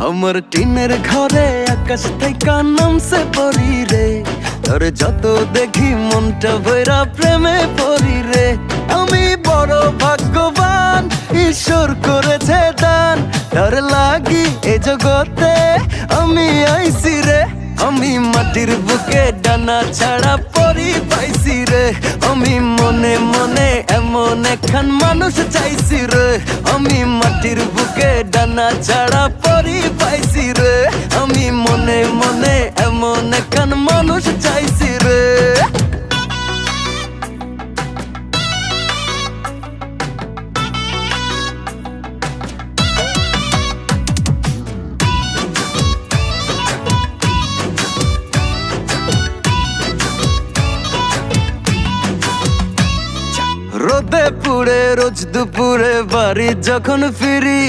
আমার টিনের ঘরে আকাশ থেকে নামছে পরি রে, তোর যত দেখি মনটা ভৈরা প্রেমে পড়ি রে। আমি বড় ভাগ্যবান, ঈশ্বর করেছে দান, তোর লাগি এ জগতে আমি আইছি রে। আমি মাটির বুকে ডানা ছাড়া পরি পাইছি রে, আমি মনে মনে এমন একখান মানুষ চাইছি রে। আমি মাটির বুকে ডানা ছাড়া পরি পাইছি রে, আমি মনে মনে এমন একখান মানুষ চাইছি রে। রোদে পুড়ে রোজ দুপুরে বাড়ি যখন ফিরি,